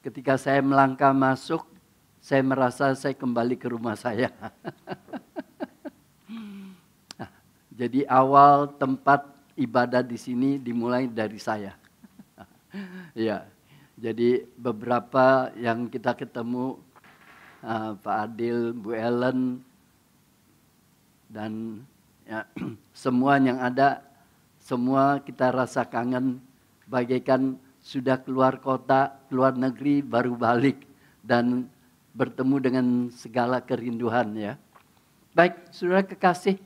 Ketika saya melangkah masuk, saya merasa saya kembali ke rumah saya. Jadi awal tempat ibadah di sini dimulai dari saya. Ya, jadi beberapa yang kita ketemu, Pak Adil, Bu Ellen, dan ya, semua yang ada, semua kita rasa kangen, bagaikan sudah keluar kota, keluar negeri, baru balik dan bertemu dengan segala kerinduan ya. Baik, saudara kekasih,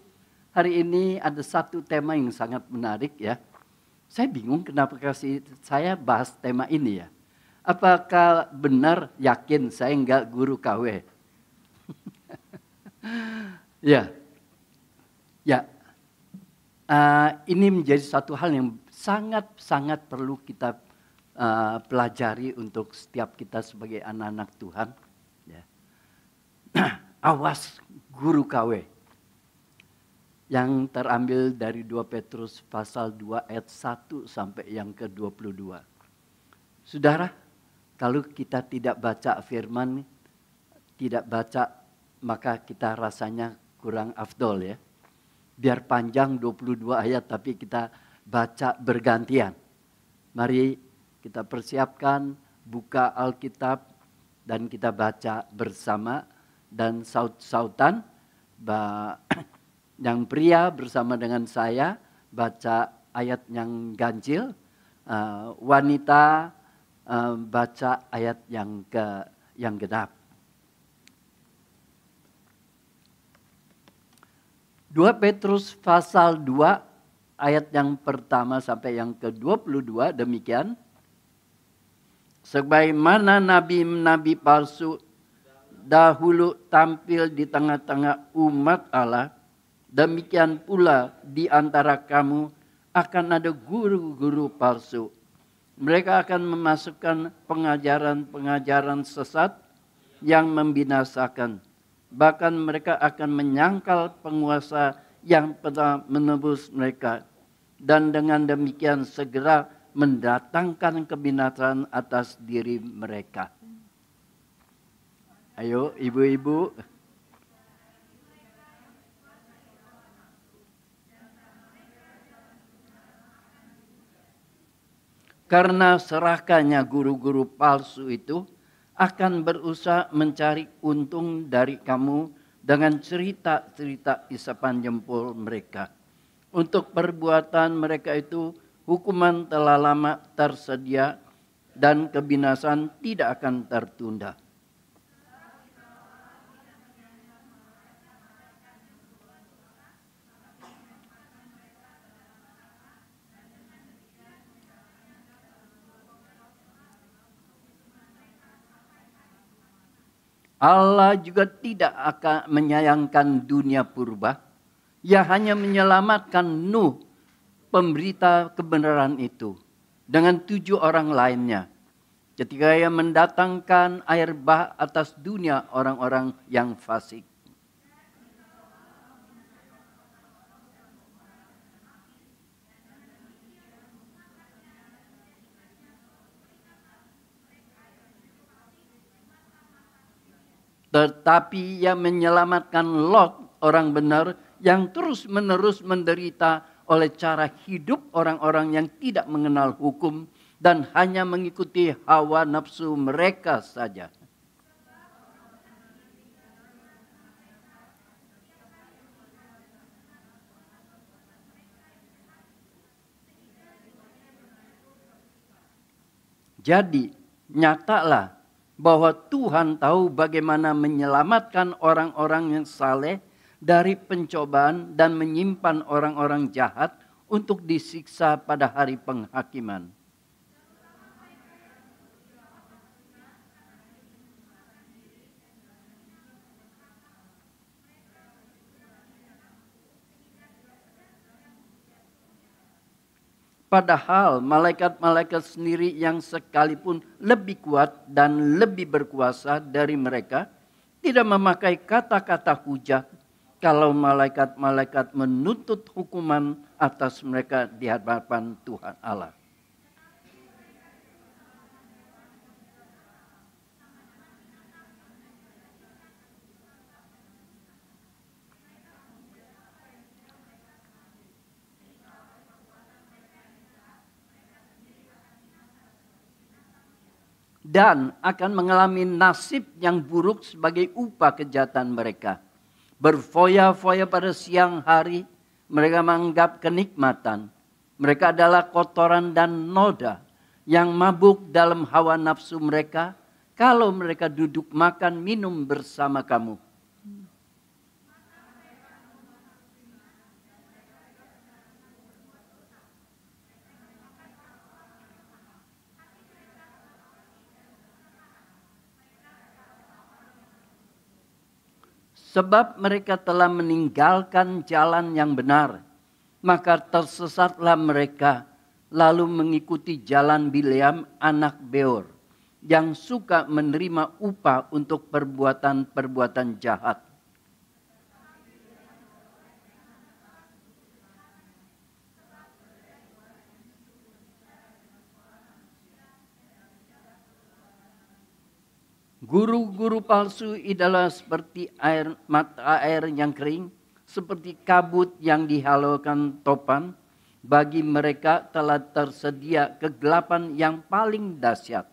hari ini ada satu tema yang sangat menarik ya. Saya bingung kenapa saya bahas tema ini ya. Apakah benar yakin saya enggak guru KW? Ya, ini menjadi satu hal yang sangat perlu kita pelajari untuk setiap kita sebagai anak-anak Tuhan. Ya. Awas guru KW. Yang terambil dari 2 Petrus pasal 2 ayat 1 sampai yang ke-22. Saudara, kalau kita tidak baca firman, tidak baca, maka kita rasanya kurang afdol ya. Biar panjang 22 ayat tapi kita baca bergantian. Mari kita persiapkan, buka Alkitab dan kita baca bersama dan saut-sautan. Yang pria bersama dengan saya baca ayat yang ganjil, wanita baca ayat yang genap. 2 Petrus pasal 2 ayat yang pertama sampai yang ke-22 demikian. Sebagaimana nabi-nabi palsu dahulu tampil di tengah-tengah umat Allah, demikian pula di antara kamu akan ada guru-guru palsu. Mereka akan memasukkan pengajaran-pengajaran sesat yang membinasakan. Bahkan mereka akan menyangkal penguasa yang pernah menebus mereka. Dan dengan demikian segera mendatangkan kebinasaan atas diri mereka. Ayo ibu-ibu. Karena serakahnya guru-guru palsu itu akan berusaha mencari untung dari kamu dengan cerita-cerita isapan jempol mereka. Untuk perbuatan mereka itu hukuman telah lama tersedia dan kebinasan tidak akan tertunda. Allah juga tidak akan menyayangkan dunia purba. Ia hanya menyelamatkan Nuh, pemberita kebenaran itu, dengan 7 orang lainnya. Ketika ia mendatangkan air bah atas dunia orang-orang yang fasik. Tetapi ia menyelamatkan Lot, orang benar, yang terus-menerus menderita oleh cara hidup orang-orang yang tidak mengenal hukum dan hanya mengikuti hawa nafsu mereka saja. Jadi, nyatalah bahwa Tuhan tahu bagaimana menyelamatkan orang-orang yang saleh dari pencobaan dan menyimpan orang-orang jahat untuk disiksa pada hari penghakiman. Padahal malaikat-malaikat sendiri yang sekalipun lebih kuat dan lebih berkuasa dari mereka tidak memakai kata-kata hujat kalau malaikat-malaikat menuntut hukuman atas mereka di hadapan Tuhan Allah. dan akan mengalami nasib yang buruk sebagai upah kejahatan mereka. Berfoya-foya pada siang hari, mereka menganggap kenikmatan. Mereka adalah kotoran dan noda yang mabuk dalam hawa nafsu mereka kalau mereka duduk makan minum bersama kamu. Sebab mereka telah meninggalkan jalan yang benar, maka tersesatlah mereka, lalu mengikuti jalan Bileam anak Beor, yang suka menerima upah untuk perbuatan-perbuatan jahat. Guru-guru palsu adalah seperti mata air yang kering, seperti kabut yang dihalaukan topan. Bagi mereka telah tersedia kegelapan yang paling dahsyat.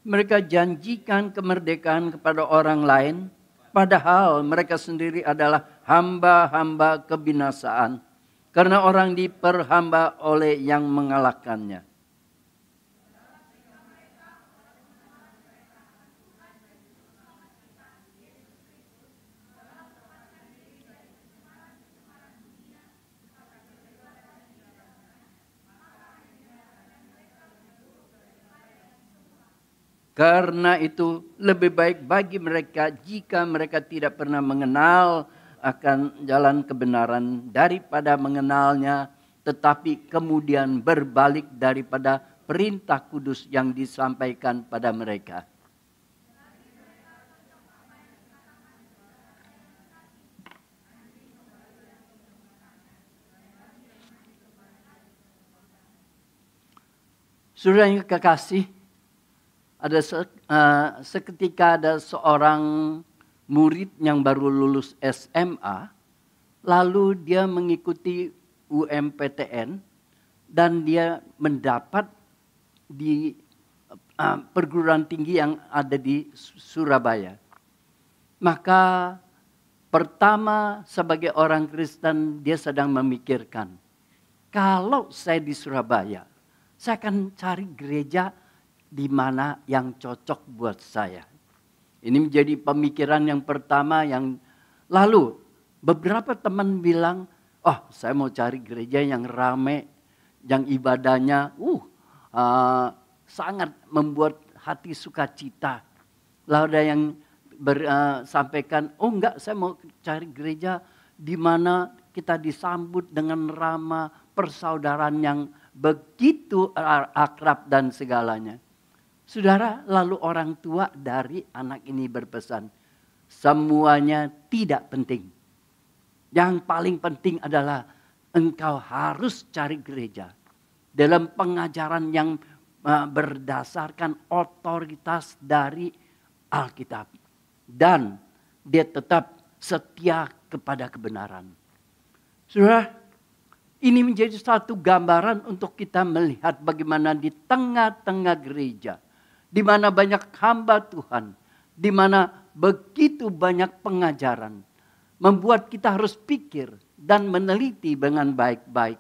Mereka janjikan kemerdekaan kepada orang lain, padahal mereka sendiri adalah hamba-hamba kebinasaan, karena orang diperhamba oleh yang mengalahkannya. Karena itu lebih baik bagi mereka jika mereka tidak pernah mengenal akan jalan kebenaran daripada mengenalnya tetapi kemudian berbalik daripada perintah kudus yang disampaikan pada mereka. Saudara yang kekasih, seketika ada seorang murid yang baru lulus SMA, lalu dia mengikuti UMPTN dan dia mendapat di perguruan tinggi yang ada di Surabaya. Maka pertama sebagai orang Kristen dia sedang memikirkan, kalau saya di Surabaya, saya akan cari gereja di mana yang cocok buat saya. Ini menjadi pemikiran yang pertama yang lalu beberapa teman bilang, oh saya mau cari gereja yang rame, yang ibadahnya sangat membuat hati sukacita. Lalu ada yang sampaikan, oh enggak saya mau cari gereja di mana kita disambut dengan ramah, persaudaraan yang begitu akrab dan segalanya. Saudara, lalu orang tua dari anak ini berpesan, semuanya tidak penting. Yang paling penting adalah engkau harus cari gereja dalam pengajaran yang berdasarkan otoritas dari Alkitab. Dan dia tetap setia kepada kebenaran. Saudara, ini menjadi satu gambaran untuk kita melihat bagaimana di tengah-tengah gereja, di mana banyak hamba Tuhan, di mana begitu banyak pengajaran, membuat kita harus pikir dan meneliti dengan baik-baik.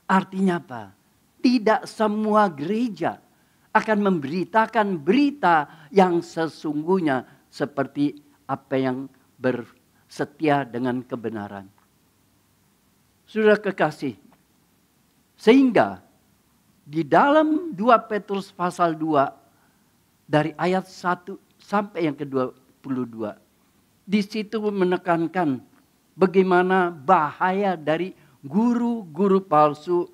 Artinya apa? Tidak semua gereja akan memberitakan berita yang sesungguhnya seperti apa yang bersetia dengan kebenaran. Saudara kekasih, sehingga di dalam 2 Petrus pasal 2 dari ayat 1 sampai yang ke-22. Di situ menekankan bagaimana bahaya dari guru-guru palsu,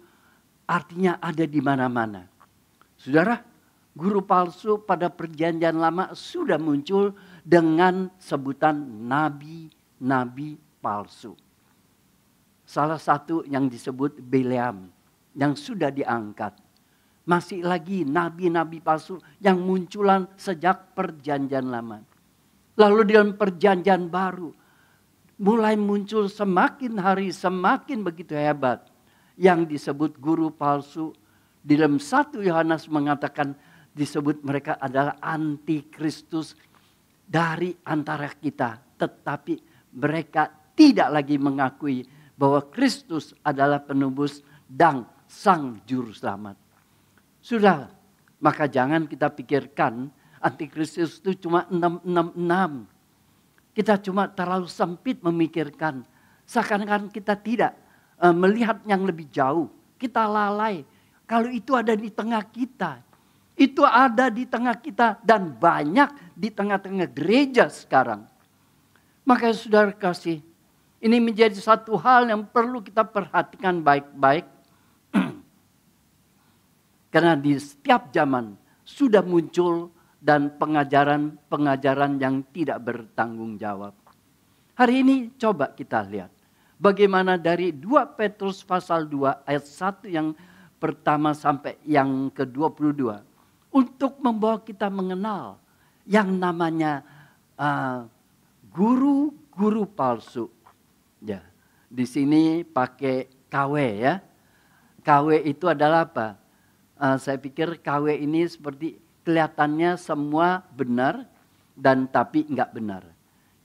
artinya ada di mana-mana. Saudara, guru palsu pada perjanjian lama sudah muncul dengan sebutan nabi-nabi palsu. Salah satu yang disebut Bileam yang sudah diangkat. Masih lagi nabi-nabi palsu yang munculan sejak perjanjian lama. Lalu dalam perjanjian baru mulai muncul semakin hari semakin begitu hebat. Yang disebut guru palsu. Di dalam 1 Yohanes mengatakan disebut mereka adalah antikristus dari antara kita. Tetapi mereka tidak lagi mengakui bahwa Kristus adalah penebus dan sang juru selamat. Sudah, maka jangan kita pikirkan antikristus itu cuma 666. Kita cuma terlalu sempit memikirkan. Seakan-akan kita tidak melihat yang lebih jauh. Kita lalai. Kalau itu ada di tengah kita. Itu ada di tengah kita dan banyak di tengah-tengah gereja sekarang. Maka saudara kasih, ini menjadi satu hal yang perlu kita perhatikan baik-baik. Karena di setiap zaman sudah muncul dan pengajaran-pengajaran yang tidak bertanggung jawab. Hari ini coba kita lihat bagaimana dari 2 Petrus pasal 2 ayat 1 yang pertama sampai yang ke-22. Untuk membawa kita mengenal yang namanya guru-guru palsu. Ya, di sini pakai KW ya. KW itu adalah apa? Saya pikir KW ini seperti kelihatannya semua benar dan tapi enggak benar.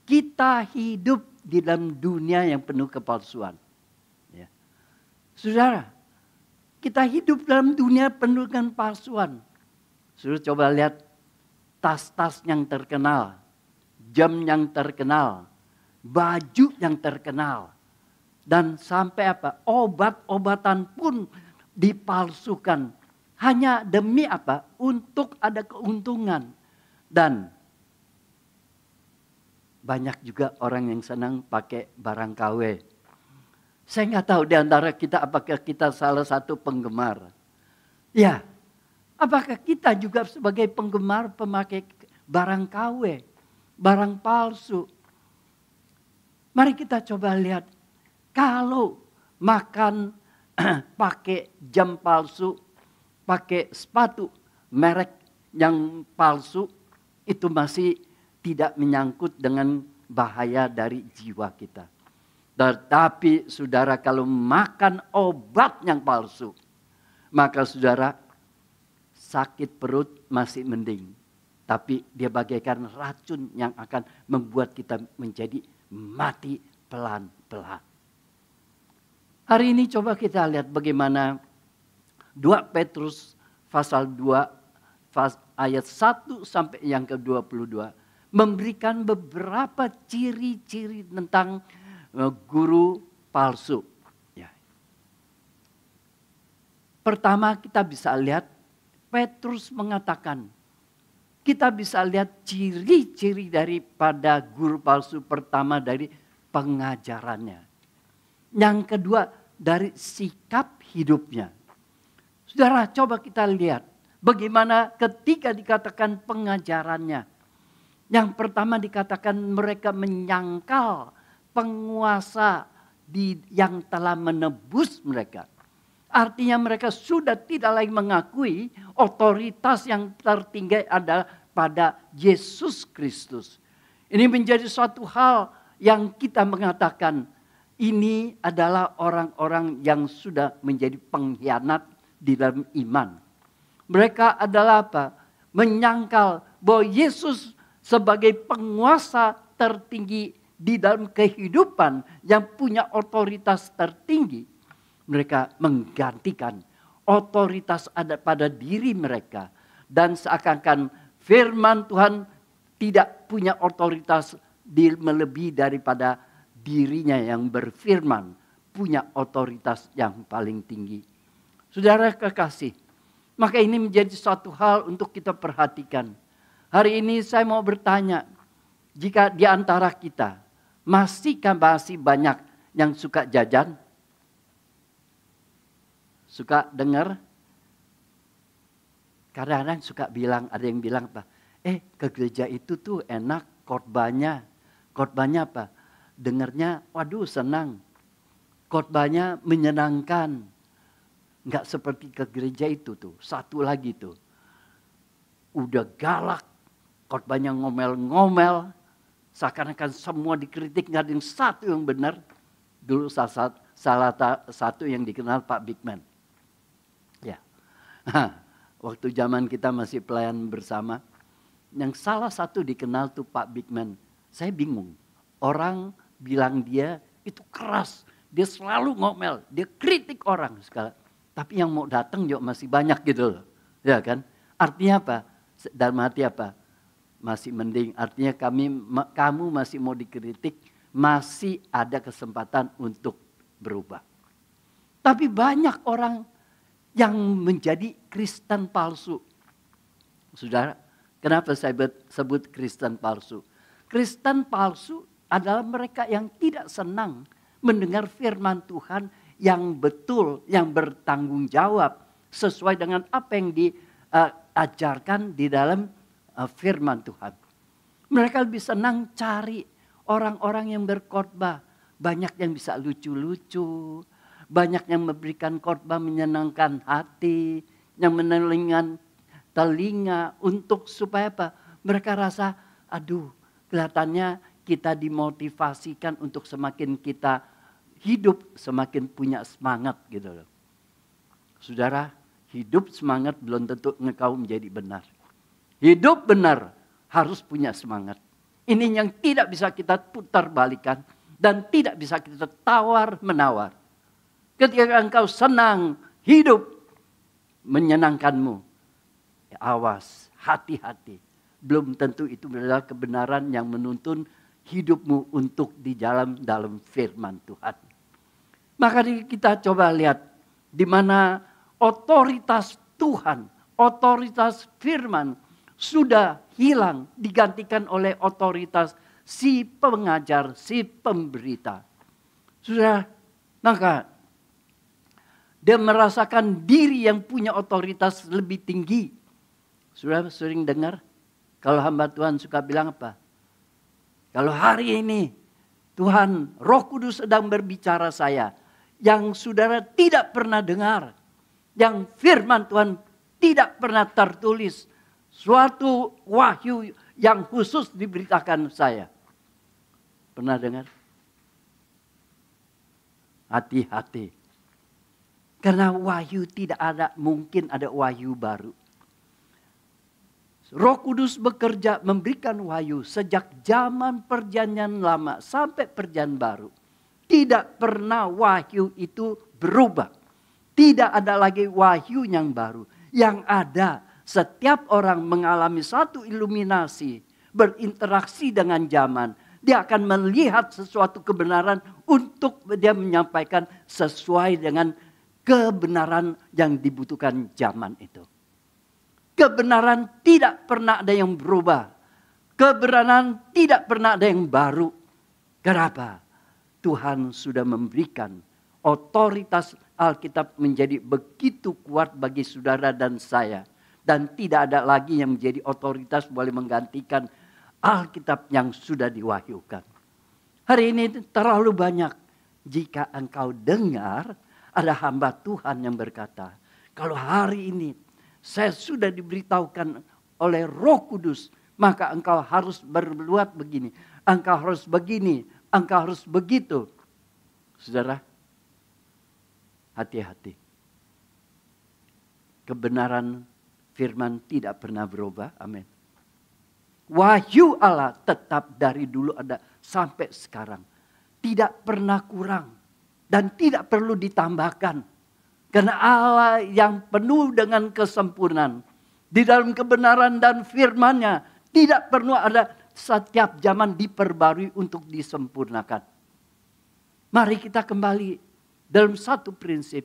Kita hidup di dalam dunia yang penuh kepalsuan. Ya. Saudara, kita hidup dalam dunia penuh dengan palsuan. Saudara coba lihat tas-tas yang terkenal, jam yang terkenal, baju yang terkenal. Dan sampai apa? Obat-obatan pun dipalsukan. Hanya demi apa? Untuk ada keuntungan. Dan banyak juga orang yang senang pakai barang KW. Saya nggak tahu di antara kita apakah kita salah satu penggemar. Ya, apakah kita juga sebagai penggemar pemakai barang KW, barang palsu. Mari kita coba lihat. Kalau makan pakai jam palsu, pakai sepatu merek yang palsu, itu masih tidak menyangkut dengan bahaya dari jiwa kita. Tetapi saudara kalau makan obat yang palsu, maka saudara sakit perut masih mending. Tapi dia bagaikan racun yang akan membuat kita menjadi mati pelan-pelan. Hari ini coba kita lihat bagaimana 2 Petrus pasal 2 ayat 1 sampai yang ke-22 memberikan beberapa ciri-ciri tentang guru palsu. Ya. Pertama kita bisa lihat Petrus mengatakan, kita bisa lihat ciri-ciri daripada guru palsu. Pertama dari pengajarannya. Yang kedua dari sikap hidupnya. Saudara, coba kita lihat bagaimana ketika dikatakan pengajarannya. Yang pertama dikatakan mereka menyangkal penguasa yang telah menebus mereka. Artinya mereka sudah tidak lagi mengakui otoritas yang tertinggi adalah pada Yesus Kristus. Ini menjadi suatu hal yang kita mengatakan ini adalah orang-orang yang sudah menjadi pengkhianat di dalam iman. Mereka adalah apa? Menyangkal bahwa Yesus sebagai penguasa tertinggi di dalam kehidupan yang punya otoritas tertinggi. Mereka menggantikan otoritas ada pada diri mereka. Dan seakan-akan firman Tuhan tidak punya otoritas melebihi daripada dirinya yang berfirman. Punya otoritas yang paling tinggi. Saudara kekasih, maka ini menjadi suatu hal untuk kita perhatikan. Hari ini saya mau bertanya, jika di antara kita masih banyak yang suka jajan? Suka dengar? Kadang-kadang suka bilang, ada yang bilang apa? Ke gereja itu tuh enak khotbahnya. Khotbahnya apa? Dengarnya, waduh senang. Khotbahnya menyenangkan. Nggak seperti ke gereja itu tuh. Satu lagi tuh. Udah galak. Khotbahnya ngomel-ngomel. Seakan-akan semua dikritik. Nggak ada yang satu yang benar. Dulu salah satu yang dikenal Pak Big Man. Ya. Waktu zaman kita masih pelayan bersama. Yang salah satu dikenal tuh Pak Big Man. Saya bingung. Orang bilang dia itu keras. Dia selalu ngomel. Dia kritik orang. Tapi yang mau datang juga masih banyak gitu loh. Ya kan? Artinya apa? Dalam hati apa? Masih mending. Artinya kamu masih mau dikritik. Masih ada kesempatan untuk berubah. Tapi banyak orang yang menjadi Kristen palsu. Saudara, kenapa saya sebut Kristen palsu? Kristen palsu adalah mereka yang tidak senang mendengar firman Tuhan yang betul, yang bertanggung jawab sesuai dengan apa yang diajarkan di dalam firman Tuhan. Mereka lebih senang cari orang-orang yang berkhotbah. Banyak yang bisa lucu-lucu, banyak yang memberikan khotbah menyenangkan hati, yang menenangkan telinga untuk supaya apa? Mereka rasa, aduh, kelihatannya kita dimotivasikan untuk semakin kita hidup, semakin punya semangat gitu loh. Saudara, hidup semangat belum tentu engkau menjadi benar. Hidup benar harus punya semangat. Ini yang tidak bisa kita putar balikan dan tidak bisa kita tawar-menawar. Ketika engkau senang, hidup menyenangkanmu. Ya, awas, hati-hati. Belum tentu itu adalah kebenaran yang menuntun hidupmu untuk di dalam firman Tuhan. Maka kita coba lihat di mana otoritas Tuhan, otoritas firman sudah hilang digantikan oleh otoritas si pengajar, si pemberita. Sudah, maka dia merasakan diri yang punya otoritas lebih tinggi. Sudah sering dengar kalau hamba Tuhan suka bilang apa? Kalau hari ini Tuhan Roh Kudus sedang berbicara saya. Yang saudara tidak pernah dengar. Yang firman Tuhan tidak pernah tertulis. Suatu wahyu yang khusus diberitakan saya. Pernah dengar? Hati-hati. Karena wahyu tidak ada, mungkin ada wahyu baru. Roh Kudus bekerja memberikan wahyu sejak zaman perjanjian lama sampai perjanjian baru. Tidak pernah wahyu itu berubah. Tidak ada lagi wahyu yang baru. Yang ada setiap orang mengalami satu iluminasi, berinteraksi dengan zaman. Dia akan melihat sesuatu kebenaran untuk dia menyampaikan sesuai dengan kebenaran yang dibutuhkan zaman itu. Kebenaran tidak pernah ada yang berubah. Kebenaran tidak pernah ada yang baru. Kenapa? Tuhan sudah memberikan otoritas Alkitab menjadi begitu kuat bagi saudara dan saya. Dan tidak ada lagi yang menjadi otoritas boleh menggantikan Alkitab yang sudah diwahyukan. Hari ini terlalu banyak. Jika engkau dengar ada hamba Tuhan yang berkata, kalau hari ini saya sudah diberitahukan oleh Roh Kudus, maka engkau harus berbuat begini, engkau harus begini, engkau harus begitu. Saudara, hati-hati. Kebenaran firman tidak pernah berubah. Amin. Wahyu Allah tetap dari dulu ada sampai sekarang. Tidak pernah kurang dan tidak perlu ditambahkan. Karena Allah yang penuh dengan kesempurnaan. Di dalam kebenaran dan firman-Nya tidak perlu ada setiap zaman diperbarui untuk disempurnakan. Mari kita kembali dalam satu prinsip.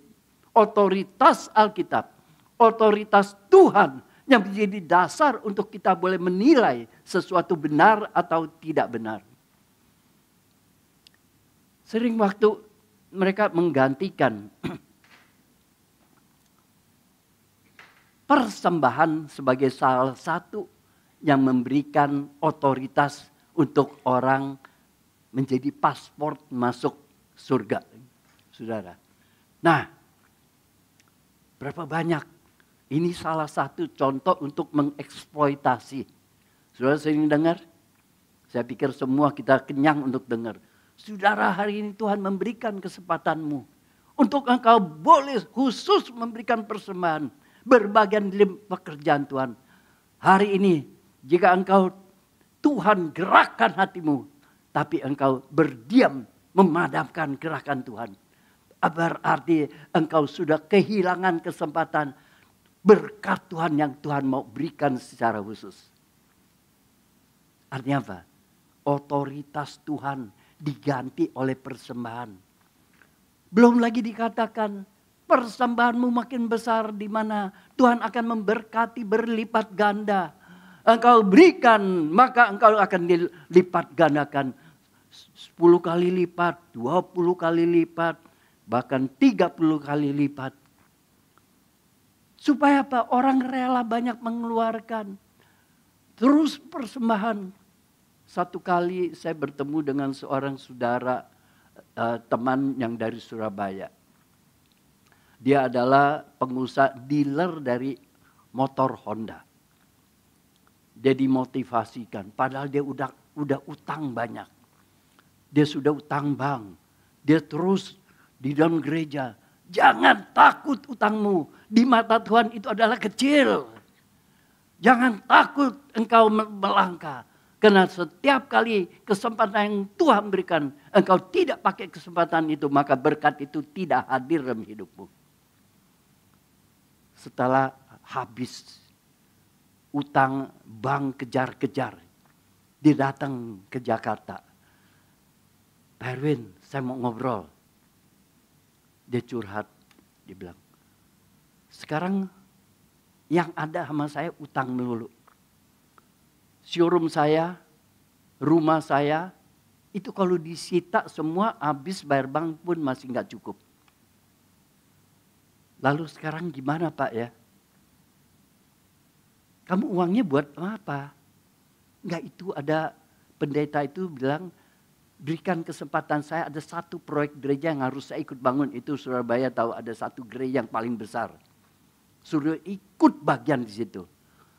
Otoritas Alkitab. Otoritas Tuhan yang menjadi dasar untuk kita boleh menilai sesuatu benar atau tidak benar. Sering waktu mereka menggantikan persembahan sebagai salah satu yang memberikan otoritas untuk orang menjadi paspor masuk surga. Saudara. Nah, Berapa banyak? Ini salah satu contoh untuk mengeksploitasi. Saudara sering dengar? Saya pikir semua kita kenyang untuk dengar. Saudara, hari ini Tuhan memberikan kesempatanmu. Untuk engkau boleh khusus memberikan persembahan. Berbagian dalam pekerjaan Tuhan. Hari ini jika engkau Tuhan gerakkan hatimu. Tapi engkau berdiam memadamkan gerakan Tuhan. Berarti engkau sudah kehilangan kesempatan berkat Tuhan yang Tuhan mau berikan secara khusus. Artinya apa? Otoritas Tuhan diganti oleh persembahan. Belum lagi dikatakan persembahanmu makin besar di mana Tuhan akan memberkati berlipat ganda. Engkau berikan maka engkau akan dilipat gandakan 10 kali lipat, 20 kali lipat, bahkan 30 kali lipat. Supaya apa? Orang rela banyak mengeluarkan. Terus persembahan. Satu kali saya bertemu dengan seorang saudara teman yang dari Surabaya. Dia adalah pengusaha dealer dari motor Honda. Dia dimotivasikan. Padahal dia udah utang banyak. Dia sudah utang bank. Dia terus di dalam gereja. Jangan takut utangmu. Di mata Tuhan itu adalah kecil. Jangan takut engkau melangkah. Karena setiap kali kesempatan yang Tuhan berikan. Engkau tidak pakai kesempatan itu. Maka berkat itu tidak hadir dalam hidupmu. Setelah habis utang bank kejar-kejar. Dia datang ke Jakarta. Pak Erwin, saya mau ngobrol. Dia curhat, dia bilang, sekarang yang ada sama saya utang melulu. Showroom saya, rumah saya, itu kalau disita semua habis bayar bank pun masih nggak cukup. Lalu sekarang gimana Pak ya? Kamu uangnya buat apa? Enggak, itu ada pendeta itu bilang, berikan kesempatan saya, ada satu proyek gereja yang harus saya ikut bangun. Itu Surabaya tahu ada satu gereja yang paling besar. Suruh ikut bagian di situ.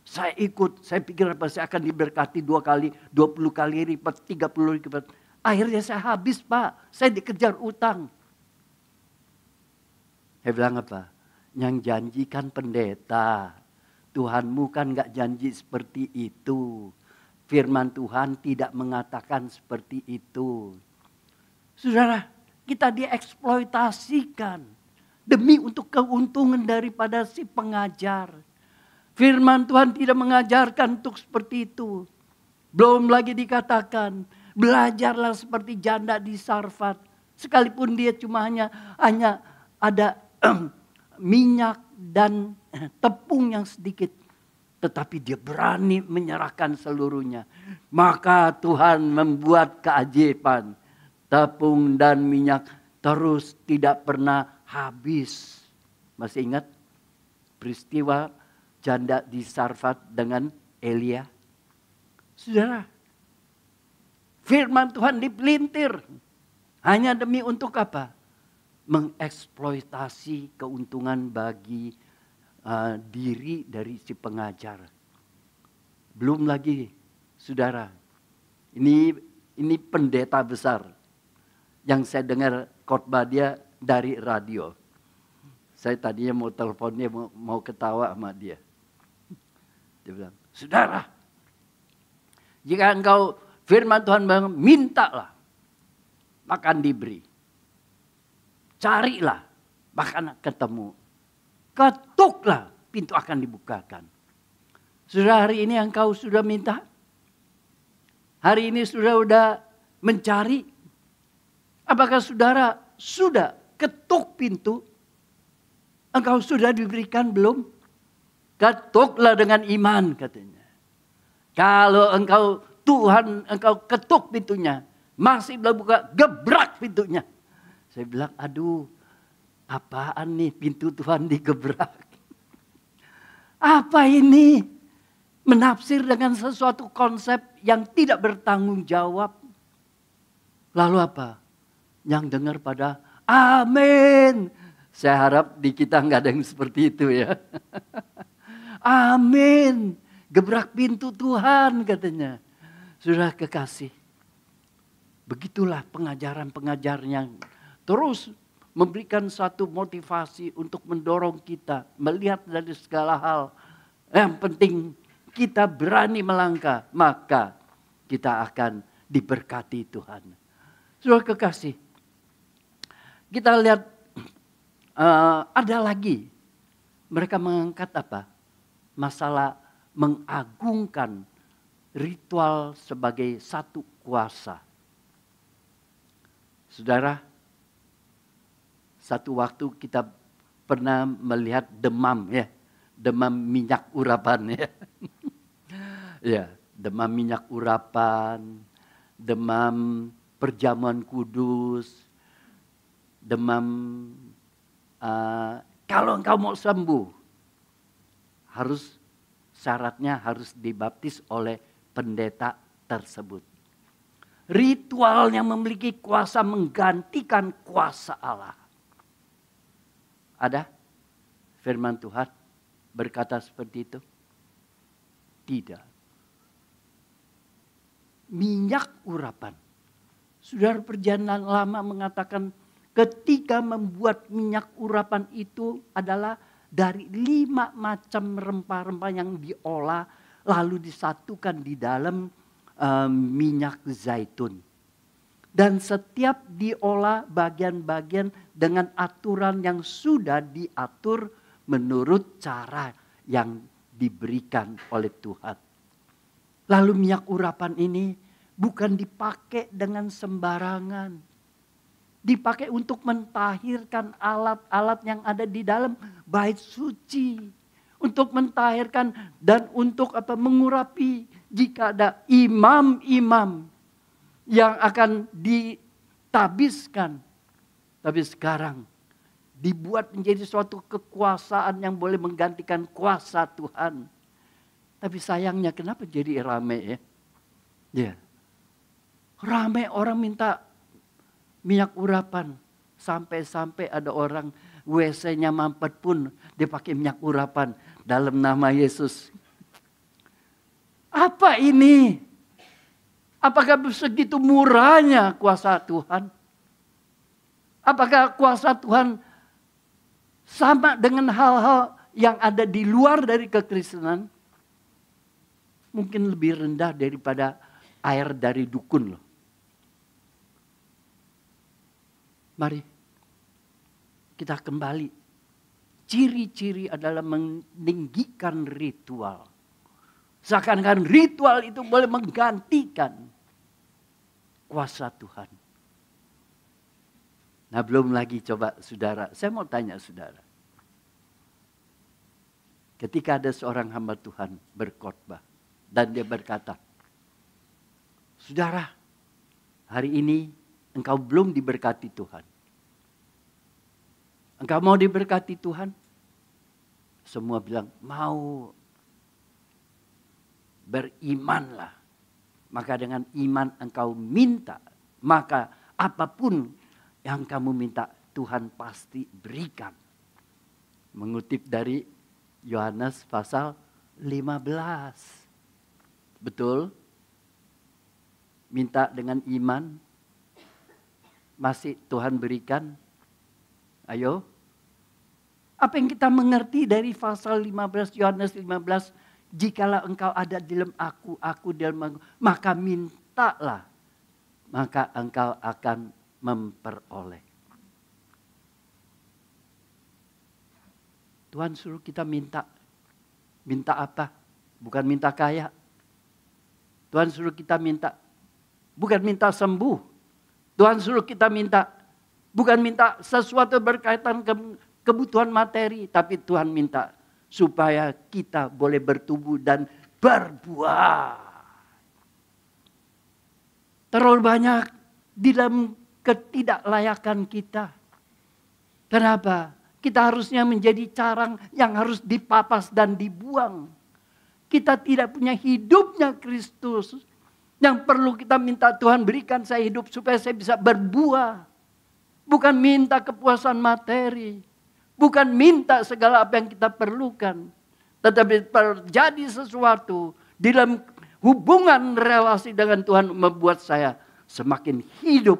Saya ikut, saya pikir apa, saya akan diberkati 2 kali, 20 kali lipat, 30 lipat. Akhirnya saya habis Pak, saya dikejar utang. Saya bilang apa? Yang janjikan pendeta. Tuhanmu kan gak janji seperti itu. Firman Tuhan tidak mengatakan seperti itu. Saudara, kita dieksploitasikan demi untuk keuntungan daripada si pengajar. Firman Tuhan tidak mengajarkan untuk seperti itu. Belum lagi dikatakan, belajarlah seperti janda di Sarfat. Sekalipun dia cuma hanya ada minyak dan tepung yang sedikit. Tetapi dia berani menyerahkan seluruhnya. Maka Tuhan membuat keajaiban. Tepung dan minyak terus tidak pernah habis. Masih ingat peristiwa janda di Sarfat dengan Elia? Saudara, firman Tuhan dipelintir. Hanya demi untuk apa? Mengeksploitasi keuntungan bagi diri dari si pengajar. Belum lagi, saudara, ini pendeta besar yang saya dengar khotbah dia dari radio. Saya tadinya mau telepon dia, mau ketawa sama dia. Dia bilang, saudara, jika engkau firman Tuhan bilang, mintalah, makan diberi. Carilah, bahkan ketemu. Ketuklah, pintu akan dibukakan. Sudah hari ini engkau sudah minta? Hari ini sudah mencari? Apakah saudara sudah ketuk pintu? Engkau sudah diberikan belum? Ketuklah dengan iman katanya. Kalau engkau Tuhan engkau ketuk pintunya, masih belum buka, gebrak pintunya. Saya bilang, aduh, apaan nih pintu Tuhan digebrak? Apa ini? Menafsir dengan sesuatu konsep yang tidak bertanggung jawab. Lalu apa? Yang dengar pada amin. Saya harap di kita nggak ada yang seperti itu ya. Amin. Gebrak pintu Tuhan katanya. Sudah kekasih. Begitulah pengajaran-pengajaran yang terus memberikan satu motivasi untuk mendorong kita. Melihat dari segala hal. Yang penting kita berani melangkah. Maka kita akan diberkati Tuhan. Sudah kekasih. Kita lihat ada lagi. Mereka mengangkat apa? Masalah mengagungkan ritual sebagai satu kuasa. Saudara, satu waktu kita pernah melihat demam ya. Demam minyak urapan ya. Ya, demam minyak urapan, demam perjamuan kudus, demam kalau engkau mau sembuh, syaratnya harus dibaptis oleh pendeta tersebut. Ritual yang memiliki kuasa menggantikan kuasa Allah. Ada firman Tuhan berkata seperti itu? Tidak. Minyak urapan. Saudara, Perjanjian Lama mengatakan ketika membuat minyak urapan itu adalah dari 5 macam rempah-rempah yang diolah lalu disatukan di dalam minyak zaitun. Dan setiap diolah bagian-bagian dengan aturan yang sudah diatur menurut cara yang diberikan oleh Tuhan. Lalu minyak urapan ini bukan dipakai dengan sembarangan. Dipakai untuk mentahirkan alat-alat yang ada di dalam bait suci. Untuk mentahirkan dan untuk mengurapi jika ada imam-imam yang akan ditabiskan. Tapi sekarang dibuat menjadi suatu kekuasaan yang boleh menggantikan kuasa Tuhan. Tapi sayangnya kenapa jadi rame ya? Ya. Rame orang minta minyak urapan. Sampai-sampai ada orang WC-nya mampet pun dia pakai minyak urapan dalam nama Yesus. Apa ini? Apakah segitu murahnya kuasa Tuhan? Apakah kuasa Tuhan sama dengan hal-hal yang ada di luar dari kekristenan? Mungkin lebih rendah daripada air dari dukun loh. Mari kita kembali. Ciri-ciri adalah meninggikan ritual. Seakan-akan ritual itu boleh menggantikan kuasa Tuhan. Nah, belum lagi coba saudara. Saya mau tanya saudara. Ketika ada seorang hamba Tuhan berkhotbah. Dan dia berkata, saudara, hari ini engkau belum diberkati Tuhan. Engkau mau diberkati Tuhan? Semua bilang, mau. Berimanlah. Maka dengan iman engkau minta. Maka apapun yang kamu minta, Tuhan pasti berikan. Mengutip dari Yohanes pasal 15. Betul? Minta dengan iman. Masih Tuhan berikan. Ayo. Apa yang kita mengerti dari pasal 15, Yohanes 15. Jikalau engkau ada di dalam aku di dalam aku. Maka mintalah. Maka engkau akan memperoleh. Tuhan suruh kita minta. Minta apa? Bukan minta kaya. Tuhan suruh kita minta. Bukan minta sembuh. Tuhan suruh kita minta. Bukan minta sesuatu berkaitan kebutuhan materi. Tapi Tuhan minta supaya kita boleh bertumbuh dan berbuah. Terlalu banyak di dalam ketidaklayakan kita. Kenapa? Kita harusnya menjadi carang yang harus dipapas dan dibuang. Kita tidak punya hidupnya Kristus. Yang perlu kita minta Tuhan berikan saya hidup supaya saya bisa berbuah. Bukan minta kepuasan materi. Bukan minta segala apa yang kita perlukan. Tetapi terjadi sesuatu di dalam hubungan relasi dengan Tuhan membuat saya semakin hidup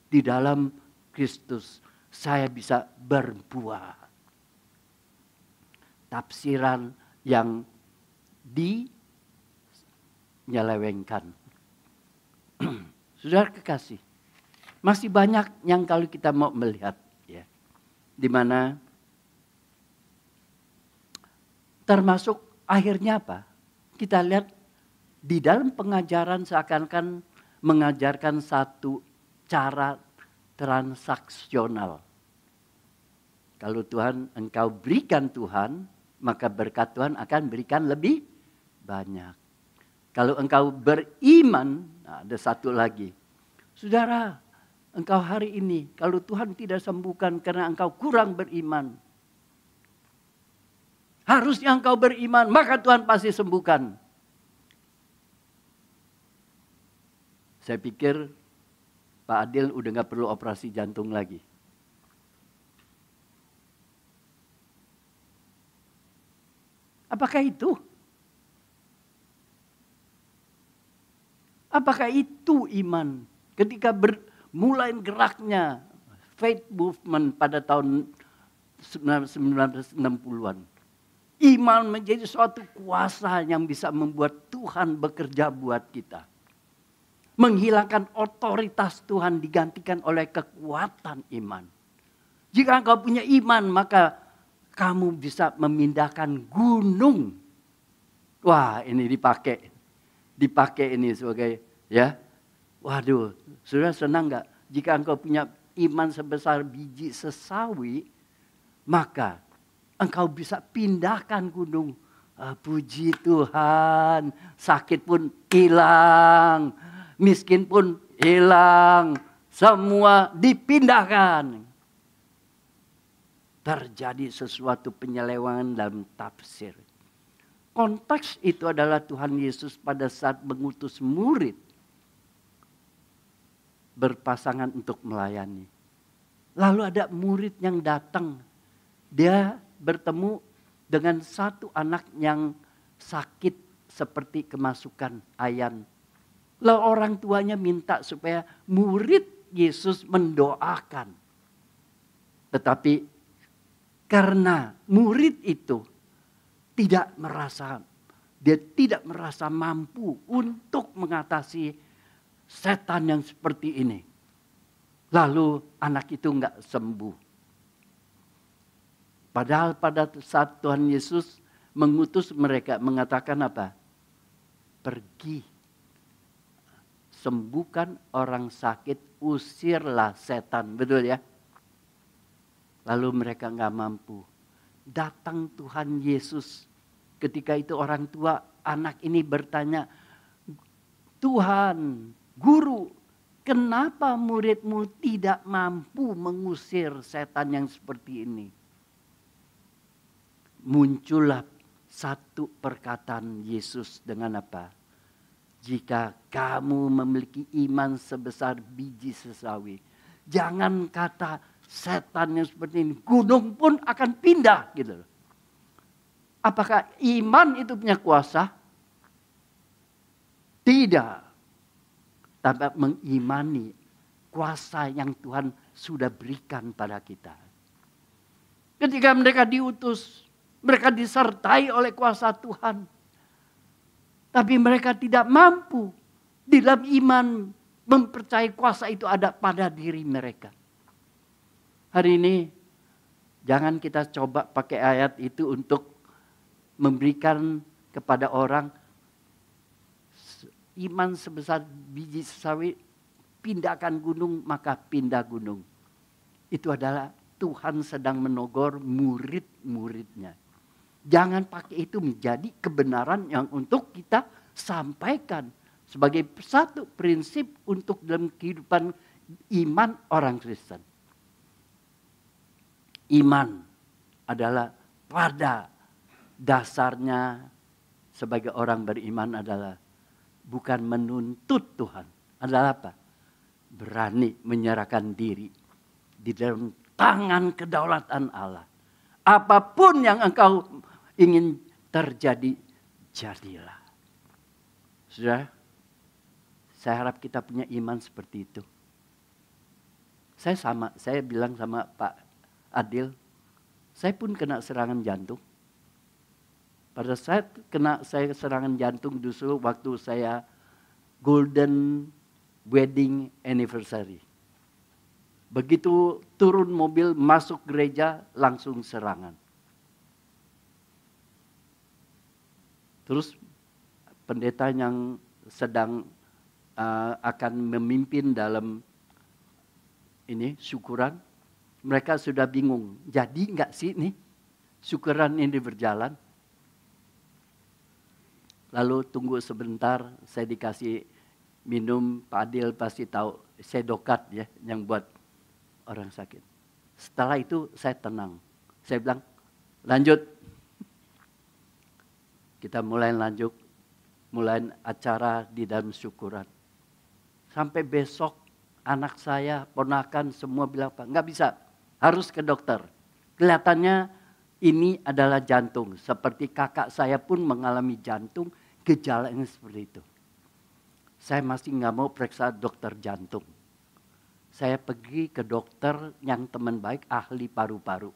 di dalam Kristus. Saya bisa berbuah. Tafsiran yang dinyelewengkan. Saudara kekasih, masih banyak yang kalau kita mau melihat, ya, di mana termasuk akhirnya apa? Kita lihat di dalam pengajaran seakan-akan mengajarkan satu cara transaksional. Kalau Tuhan engkau berikan Tuhan, maka berkat Tuhan akan berikan lebih banyak. Kalau engkau beriman, nah ada satu lagi. Saudara, engkau hari ini kalau Tuhan tidak sembuhkan karena engkau kurang beriman. Harusnya engkau beriman, maka Tuhan pasti sembuhkan. Saya pikir Pak Adil udah gak perlu operasi jantung lagi. Apakah itu? Apakah itu iman? Ketika mulai geraknya faith movement pada tahun 1960-an. Iman menjadi suatu kuasa yang bisa membuat Tuhan bekerja buat kita. Menghilangkan otoritas Tuhan digantikan oleh kekuatan iman. Jika engkau punya iman, maka kamu bisa memindahkan gunung. Wah, ini dipakai ini sebagai, ya. Waduh, sudah senang gak? Jika engkau punya iman sebesar biji sesawi, maka engkau bisa pindahkan gunung. Puji Tuhan, sakit pun hilang, miskin pun hilang, semua dipindahkan. Terjadi sesuatu penyelewengan dalam tafsir. Konteks itu adalah Tuhan Yesus pada saat mengutus murid berpasangan untuk melayani. Lalu ada murid yang datang. Dia bertemu dengan satu anak yang sakit seperti kemasukan ayan. Lalu orang tuanya minta supaya murid Yesus mendoakan. Tetapi karena murid itu dia tidak merasa mampu untuk mengatasi setan yang seperti ini. Lalu anak itu enggak sembuh. Padahal pada saat Tuhan Yesus mengutus mereka mengatakan apa? Pergi, sembuhkan orang sakit, usirlah setan. Betul ya? Lalu mereka enggak mampu. Datang Tuhan Yesus. Ketika itu orang tua anak ini bertanya, Tuhan, Guru, kenapa muridmu tidak mampu mengusir setan yang seperti ini? Muncullah satu perkataan Yesus dengan apa? Jika kamu memiliki iman sebesar biji sesawi, jangan kata setan yang seperti ini, gunung pun akan pindah gitu. Apakah iman itu punya kuasa? Tidak. Tapi mengimani kuasa yang Tuhan sudah berikan pada kita. Ketika mereka diutus, mereka disertai oleh kuasa Tuhan. Tapi mereka tidak mampu di dalam iman mempercayai kuasa itu ada pada diri mereka. Hari ini jangan kita coba pakai ayat itu untuk memberikan kepada orang iman sebesar biji sesawi, pindahkan gunung maka pindah gunung. Itu adalah Tuhan sedang menegur murid-muridnya. Jangan pakai itu menjadi kebenaran yang untuk kita sampaikan sebagai satu prinsip untuk dalam kehidupan iman orang Kristen. Iman adalah pada dasarnya sebagai orang beriman adalah bukan menuntut Tuhan. Adalah apa? Berani menyerahkan diri di dalam tangan kedaulatan Allah. Apapun yang engkau ingin terjadi, jadilah. Saudara, saya harap kita punya iman seperti itu. Saya bilang sama Pak Adil, saya pun kena serangan jantung. Pada saat saya serangan jantung justru waktu saya golden wedding anniversary. Begitu turun mobil masuk gereja langsung serangan. Terus pendeta yang sedang akan memimpin dalam ini syukuran, mereka sudah bingung. Jadi enggak sih nih syukuran ini berjalan? Lalu tunggu sebentar, saya dikasih minum, Pak Adil pasti tahu, sedokat ya yang buat orang sakit. Setelah itu saya tenang. Saya bilang, lanjut. Kita mulai acara di dalam syukuran. Sampai besok anak saya, ponakan semua bilang, Pak, nggak bisa, harus ke dokter. Kelihatannya ini adalah jantung. Seperti kakak saya pun mengalami jantung, gejalanya seperti itu. Saya masih nggak mau periksa dokter jantung. Saya pergi ke dokter yang teman baik, ahli paru-paru.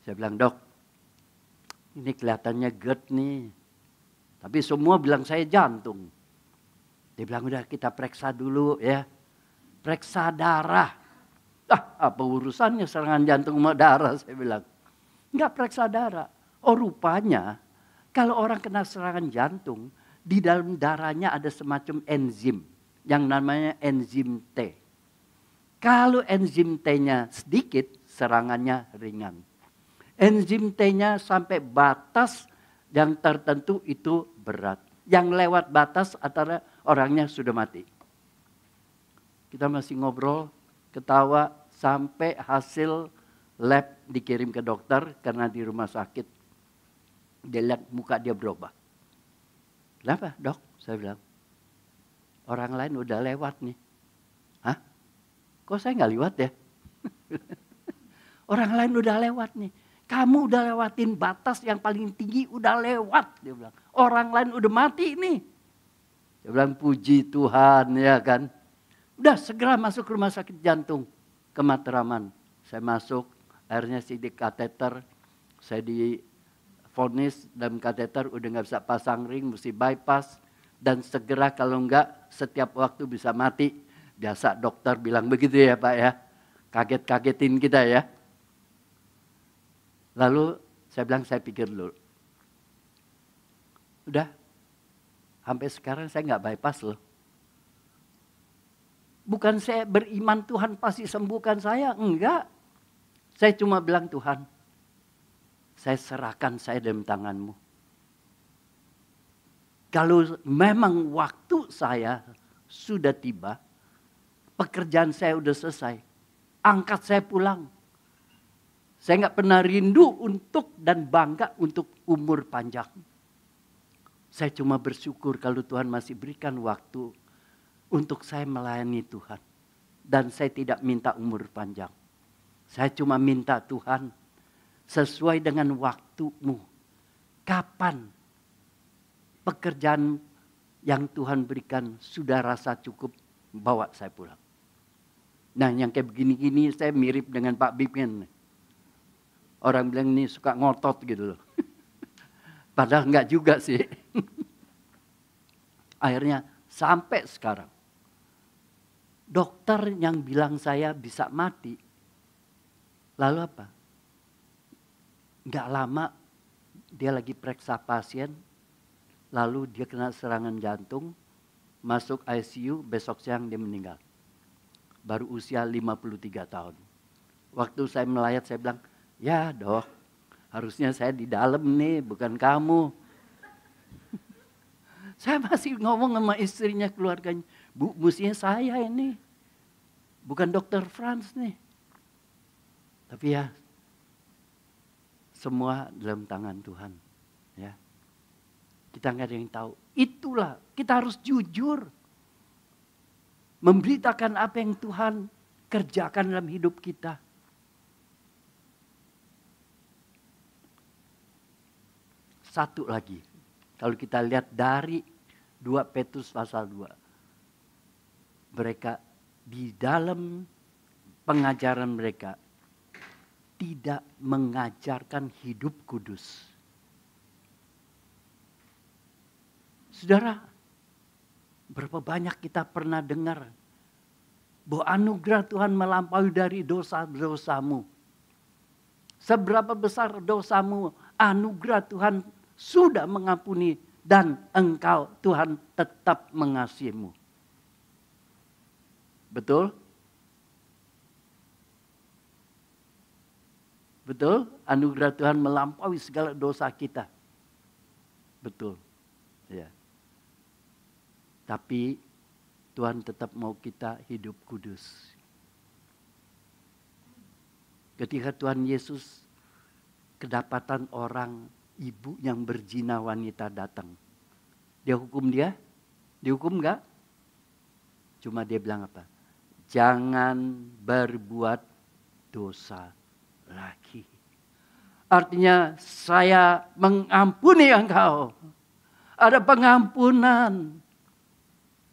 Saya bilang, Dok, ini kelihatannya GERD nih. Tapi semua bilang saya jantung. Dia bilang, udah kita periksa dulu ya. Periksa darah. Apa urusannya serangan jantung sama darah, saya bilang. Enggak periksa darah. Oh rupanya kalau orang kena serangan jantung, di dalam darahnya ada semacam enzim yang namanya enzim T. Kalau enzim T-nya sedikit, serangannya ringan. Enzim T-nya sampai batas yang tertentu itu berat. Yang lewat batas antara orangnya sudah mati. Kita masih ngobrol, ketawa, sampai hasil lab dikirim ke dokter karena di rumah sakit. Dia lihat muka dia berubah. Kenapa dok? Saya bilang, orang lain udah lewat nih. Hah? Kok saya nggak lewat ya? Orang lain udah lewat nih. Kamu udah lewatin batas yang paling tinggi, udah lewat. Dia bilang, orang lain udah mati nih. Dia bilang, puji Tuhan ya kan. Udah segera masuk rumah sakit jantung ke Matraman. Saya masuk, akhirnya sidik kateter. Saya divonis dalam kateter, udah gak bisa pasang ring, mesti bypass. Dan segera kalau enggak, setiap waktu bisa mati. Biasa dokter bilang begitu ya Pak ya. Kaget-kagetin kita ya. Lalu saya bilang, saya pikir dulu. Udah, sampai sekarang saya nggak bypass loh. Bukan saya beriman Tuhan pasti sembuhkan saya, enggak. Saya cuma bilang Tuhan, saya serahkan saya dalam tangan-Mu. Kalau memang waktu saya sudah tiba, pekerjaan saya sudah selesai, angkat saya pulang. Saya nggak pernah rindu untuk dan bangga untuk umur panjang. Saya cuma bersyukur kalau Tuhan masih berikan waktu untuk saya melayani Tuhan. Dan saya tidak minta umur panjang. Saya cuma minta Tuhan sesuai dengan waktu-Mu. Kapan pekerjaan yang Tuhan berikan sudah rasa cukup, bawa saya pulang. Nah yang kayak begini-gini saya mirip dengan Pak Bipen. Orang bilang ini suka ngotot gitu loh. Padahal enggak juga sih. Akhirnya sampai sekarang. Dokter yang bilang saya bisa mati. Lalu apa? Enggak lama dia lagi periksa pasien. Lalu dia kena serangan jantung. Masuk ICU, besok siang dia meninggal. Baru usia 53 tahun. Waktu saya melayat saya bilang, ya dok, harusnya saya di dalam nih, bukan kamu. Saya masih ngomong sama istrinya, keluarganya. Bu, mestinya saya ini. Bukan dokter Franz nih. Tapi ya, semua dalam tangan Tuhan. Ya, kita nggak ada yang tahu. Itulah, kita harus jujur. Memberitakan apa yang Tuhan kerjakan dalam hidup kita. satu lagi. Kalau kita lihat dari 2 Petrus pasal 2. Mereka di dalam pengajaran mereka tidak mengajarkan hidup kudus. Saudara, berapa banyak kita pernah dengar bahwa anugerah Tuhan melampaui dari dosa-dosamu. Seberapa besar dosamu, anugerah Tuhan sudah mengampuni dan engkau Tuhan tetap mengasihimu. Betul? Betul? Anugerah Tuhan melampaui segala dosa kita. Betul. Ya. Tapi Tuhan tetap mau kita hidup kudus. Ketika Tuhan Yesus kedapatan orang ibu yang berzina wanita datang. Dia hukum dia? Dihukum enggak? Cuma dia bilang apa? Jangan berbuat dosa lagi. Artinya saya mengampuni engkau. Ada pengampunan.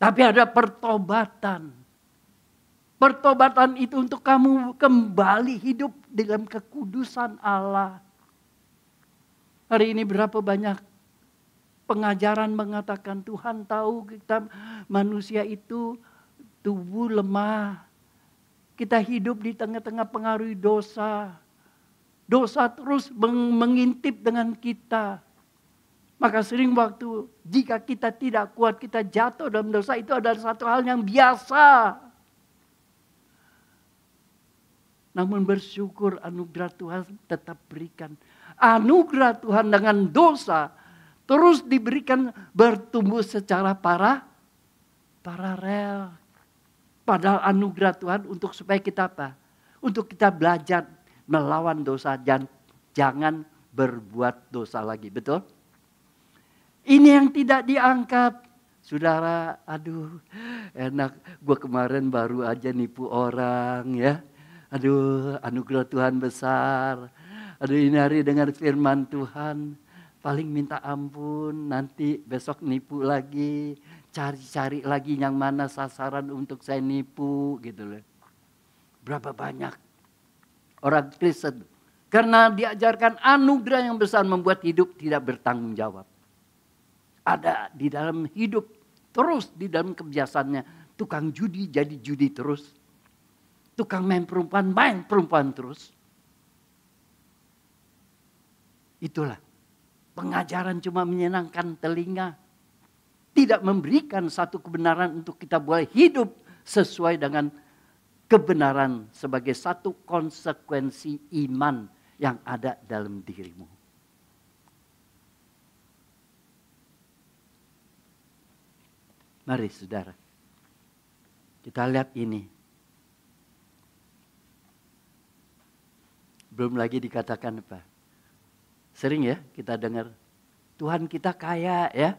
Tapi ada pertobatan. Pertobatan itu untuk kamu kembali hidup dalam kekudusan Allah. Hari ini berapa banyak pengajaran mengatakan Tuhan tahu kita manusia itu tubuh lemah. Kita hidup di tengah-tengah pengaruh dosa. Dosa terus mengintip dengan kita. Maka sering waktu jika kita tidak kuat, kita jatuh dalam dosa, itu adalah satu hal yang biasa. Namun bersyukur anugerah Tuhan tetap berikan. Anugerah Tuhan dengan dosa terus diberikan bertumbuh secara paralel. Padahal anugerah Tuhan untuk supaya kita apa? Untuk kita belajar melawan dosa dan jangan berbuat dosa lagi. Betul? Ini yang tidak diangkat. Saudara, aduh enak. Gue kemarin baru aja nipu orang ya. Aduh anugerah Tuhan besar. Aduh ini hari dengar firman Tuhan. Paling minta ampun. Nanti besok nipu lagi. Cari-cari lagi yang mana sasaran untuk saya nipu gitu loh. Berapa banyak orang Kristen. Karena diajarkan anugerah yang besar membuat hidup tidak bertanggung jawab. Ada di dalam hidup terus di dalam kebiasaannya. Tukang judi jadi judi terus. Tukang main perempuan terus. Itulah. Pengajaran cuma menyenangkan telinga. Tidak memberikan satu kebenaran untuk kita boleh hidup sesuai dengan kebenaran sebagai satu konsekuensi iman yang ada dalam dirimu. Mari saudara, kita lihat ini. Belum lagi dikatakan apa? Sering ya kita dengar, Tuhan kita kaya ya.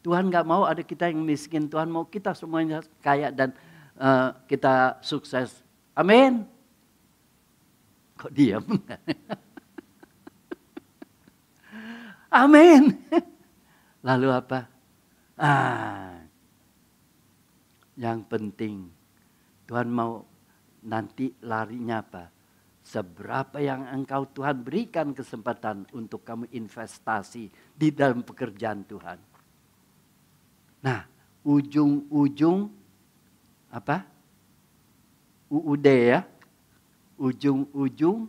Tuhan gak mau ada kita yang miskin. Tuhan mau kita semuanya kaya dan kita sukses. Amin. Kok diam? Amin. Lalu apa? Yang penting Tuhan mau nanti larinya apa? Seberapa yang engkau Tuhan berikan kesempatan untuk kamu investasi di dalam pekerjaan Tuhan. Nah, ujung-ujung apa? UUD ya. Ujung-ujung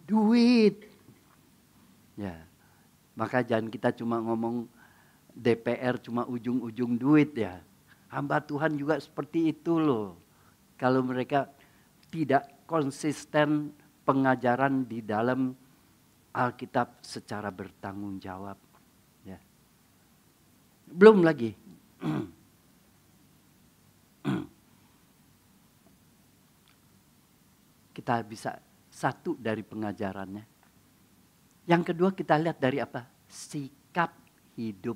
duit. Ya. Maka jangan kita cuma ngomong DPR cuma ujung-ujung duit ya. Hamba Tuhan juga seperti itu loh. Kalau mereka tidak konsisten pengajaran di dalam Alkitab secara bertanggung jawab. Ya. Belum lagi. Kita bisa satu dari pengajarannya. Yang kedua kita lihat dari apa? Sikap hidup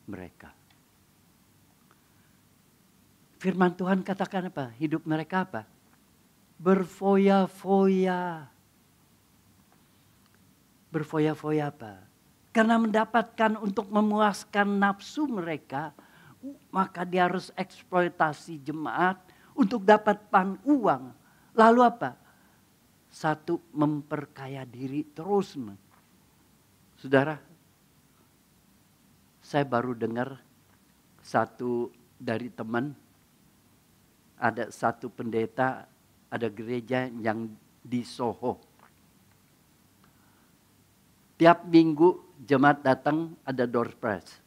mereka. Firman Tuhan katakan apa? Hidup mereka apa? Berfoya-foya. Berfoya-foya apa? Karena mendapatkan untuk memuaskan nafsu mereka, maka dia harus eksploitasi jemaat untuk dapat uang. Lalu apa? Satu, memperkaya diri terus. Saudara, saya baru dengar satu dari teman, ada satu pendeta, ada gereja yang di Soho. Tiap minggu jemaat datang ada door prize.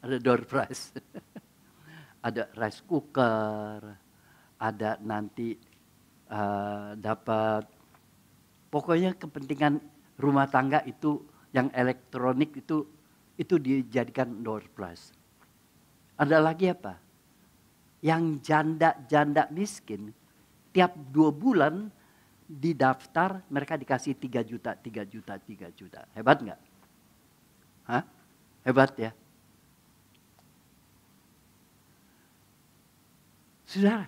Ada door prize. Ada rice cooker, ada nanti dapat, pokoknya kepentingan rumah tangga itu yang elektronik itu dijadikan door prize. Ada lagi apa? Yang janda miskin tiap 2 bulan didaftar, mereka dikasih 3 juta. Hebat nggak? Hah? Hebat ya? Saudara,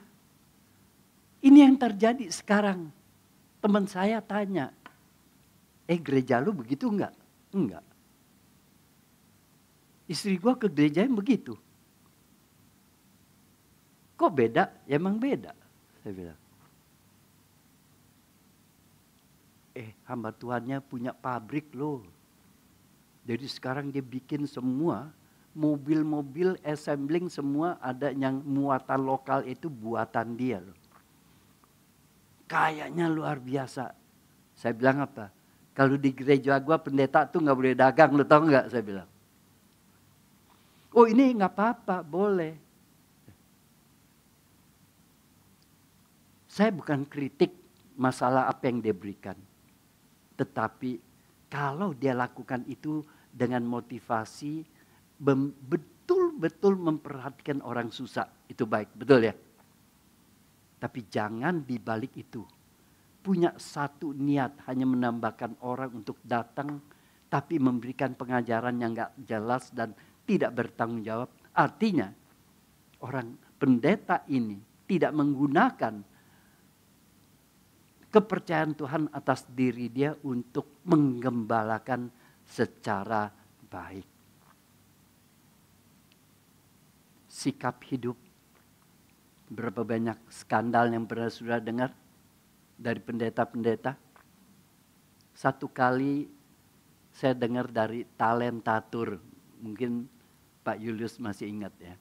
ini yang terjadi sekarang. Teman saya tanya, gereja lu begitu enggak? Enggak. Istri gua ke gerejanya begitu. Kok beda? Ya emang beda, saya bilang. Hamba Tuhannya punya pabrik loh. Jadi sekarang dia bikin semua mobil-mobil assembling semua ada yang muatan lokal itu buatan dia loh. Kayaknya luar biasa. Saya bilang apa? Kalau di gereja gua pendeta tuh nggak boleh dagang, lo tau nggak? Saya bilang. Oh ini nggak apa-apa, boleh. Saya bukan kritik masalah apa yang dia berikan. Tetapi kalau dia lakukan itu dengan motivasi betul-betul memperhatikan orang susah, itu baik, betul ya? Tapi jangan dibalik itu punya satu niat hanya menambahkan orang untuk datang, tapi memberikan pengajaran yang gak jelas dan tidak bertanggung jawab. Artinya orang pendeta ini tidak menggunakan kepercayaan Tuhan atas diri dia untuk menggembalakan secara baik. Sikap hidup. Berapa banyak skandal yang pernah sudah dengar dari pendeta-pendeta. Satu kali saya dengar dari talentatur. Mungkin Pak Julius masih ingat ya.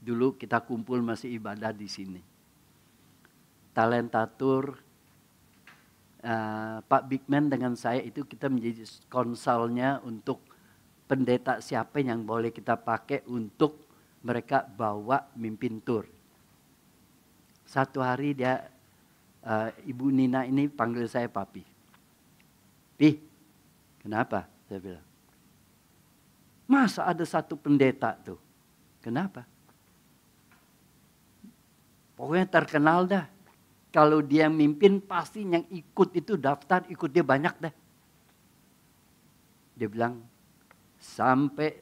Dulu kita kumpul masih ibadah di sini. Talentatur, Pak Bigman dengan saya itu kita menjadi konsalnya untuk pendeta siapa yang boleh kita pakai untuk mereka bawa mimpin tur. Satu hari dia, Ibu Nina ini panggil saya papi. Pi, kenapa? Saya bilang. Masa ada satu pendeta tuh? Kenapa? Pokoknya terkenal dah. Kalau dia mimpin pasti yang ikut itu daftar, ikut dia banyak dah. Dia bilang, sampai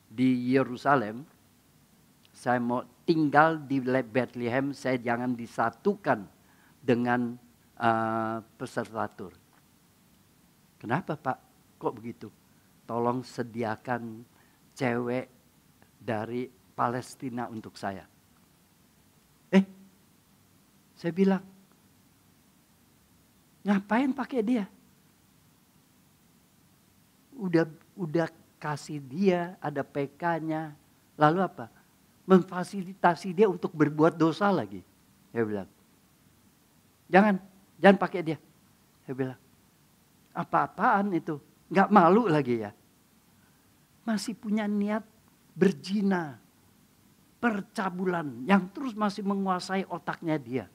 di Yerusalem, saya mau tinggal di Bethlehem, saya jangan disatukan dengan peserta tur. Kenapa Pak? Kok begitu? Tolong sediakan cewek dari Palestina untuk saya. Saya bilang, ngapain pakai dia? Udah kasih dia, ada PK-nya. Lalu apa? Memfasilitasi dia untuk berbuat dosa lagi. Saya bilang, jangan pakai dia. Saya bilang, apa-apaan itu? Nggak malu lagi ya. Masih punya niat berzina, percabulan yang terus masih menguasai otaknya dia.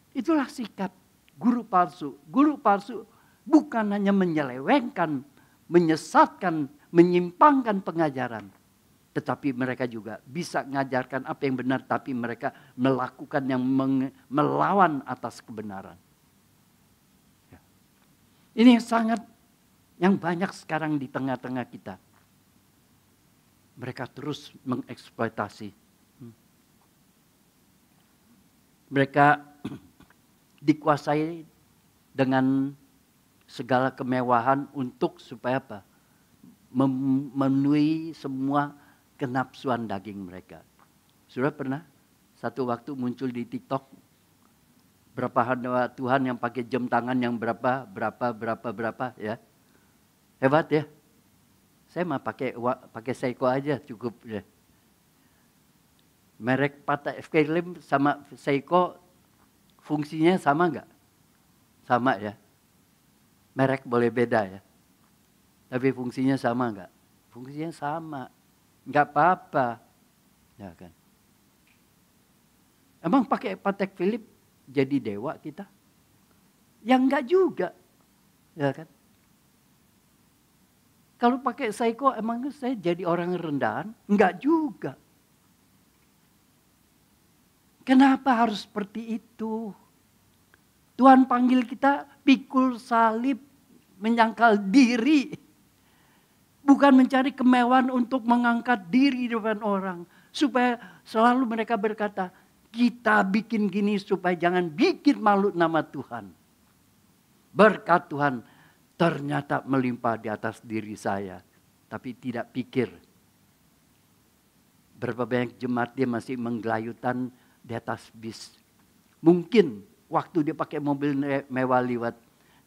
Itulah sikap guru palsu. Guru palsu bukan hanya menyelewengkan, menyesatkan, menyimpangkan pengajaran. Tetapi mereka juga bisa mengajarkan apa yang benar, tapi mereka melakukan yang melawan atas kebenaran. Ini yang banyak sekarang di tengah-tengah kita. Mereka terus mengeksploitasi. Mereka dikuasai dengan segala kemewahan untuk supaya apa? Memenuhi semua kenapsuan daging mereka. Sudah pernah satu waktu muncul di TikTok berapa hamba Tuhan yang pakai jam tangan yang berapa ya. Hebat ya. Saya mah pakai Seiko aja cukup ya. Merek Patek Philippe sama Seiko fungsinya sama enggak? Sama ya. Merek boleh beda ya. Tapi fungsinya sama enggak? Fungsinya sama. Enggak apa-apa. Ya kan. Emang pakai Patek Philippe jadi dewa kita? Ya enggak juga. Ya kan. Kalau pakai Seiko emang saya jadi orang rendahan? Enggak juga. Kenapa harus seperti itu? Tuhan panggil kita pikul salib, menyangkal diri. Bukan mencari kemewahan untuk mengangkat diri di depan orang. Supaya selalu mereka berkata, kita bikin gini supaya jangan bikin malu nama Tuhan. Berkat Tuhan ternyata melimpah di atas diri saya. Tapi tidak pikir. Berapa banyak jemaat dia masih menggelayutan di atas bis. Mungkin waktu dia pakai mobil mewah lewat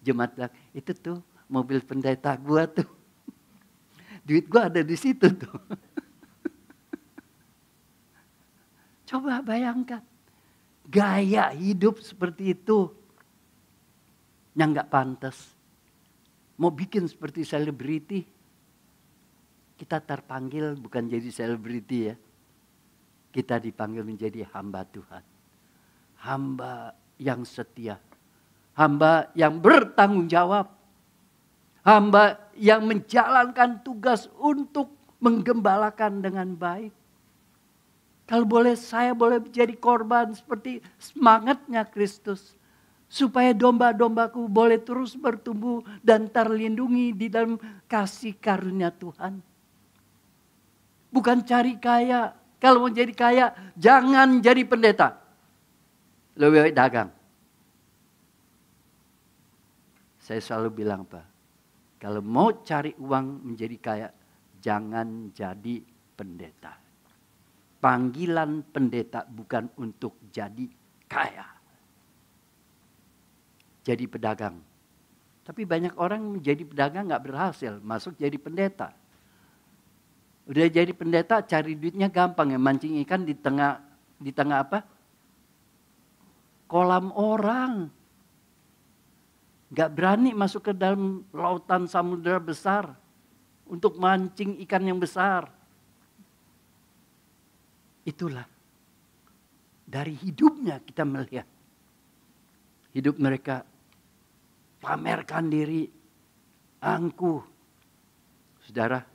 jemaat, itu tuh mobil pendeta gua tuh. Duit gua ada di situ tuh. Coba bayangkan. Gaya hidup seperti itu. Yang gak pantas. Mau bikin seperti selebriti. Kita terpanggil bukan jadi selebriti ya. Kita dipanggil menjadi hamba Tuhan. Hamba yang setia. Hamba yang bertanggung jawab. Hamba yang menjalankan tugas untuk menggembalakan dengan baik. Kalau boleh saya boleh menjadi korban seperti semangatnya Kristus. Supaya domba-dombaku boleh terus bertumbuh dan terlindungi di dalam kasih karunia Tuhan. Bukan cari kaya. Kalau mau jadi kaya, jangan jadi pendeta. Lebih baik dagang. Saya selalu bilang, Pak, kalau mau cari uang menjadi kaya, jangan jadi pendeta. Panggilan pendeta bukan untuk jadi kaya. Jadi pedagang. Tapi banyak orang menjadi pedagang gak berhasil, masuk jadi pendeta. Udah jadi pendeta cari duitnya gampang ya, mancing ikan di tengah apa? Kolam orang. Gak berani masuk ke dalam lautan samudera besar untuk mancing ikan yang besar. Itulah dari hidupnya kita melihat. Hidup mereka pamerkan diri, angkuh. Saudara,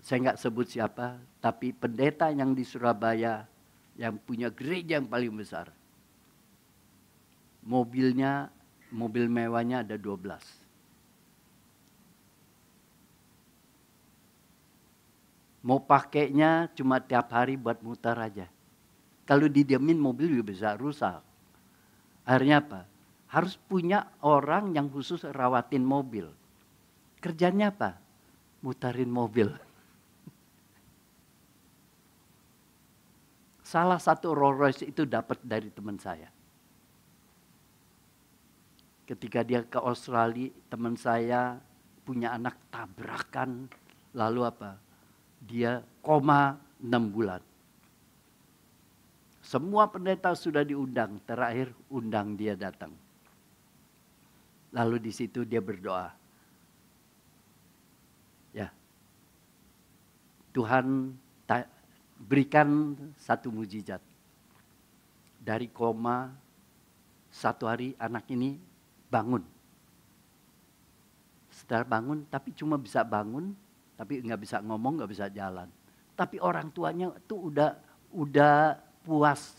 saya nggak sebut siapa, tapi pendeta yang di Surabaya yang punya gereja yang paling besar. Mobil mewahnya ada 12. Mau pakainya cuma tiap hari buat muter aja. Kalau didiamin mobil juga bisa rusak. Akhirnya apa? Harus punya orang yang khusus rawatin mobil. Kerjanya apa? Muterin mobil. Salah satu Rolls Royce itu dapat dari teman saya. Ketika dia ke Australia, teman saya punya anak tabrakan. Lalu apa? Dia koma 6 bulan. Semua pendeta sudah diundang, terakhir undang dia datang. Lalu di situ dia berdoa. Ya. Tuhan berikan satu mujizat. Dari koma, satu hari anak ini bangun. Setelah bangun, tapi cuma bisa bangun, tapi nggak bisa ngomong, nggak bisa jalan. Tapi orang tuanya tuh udah puas.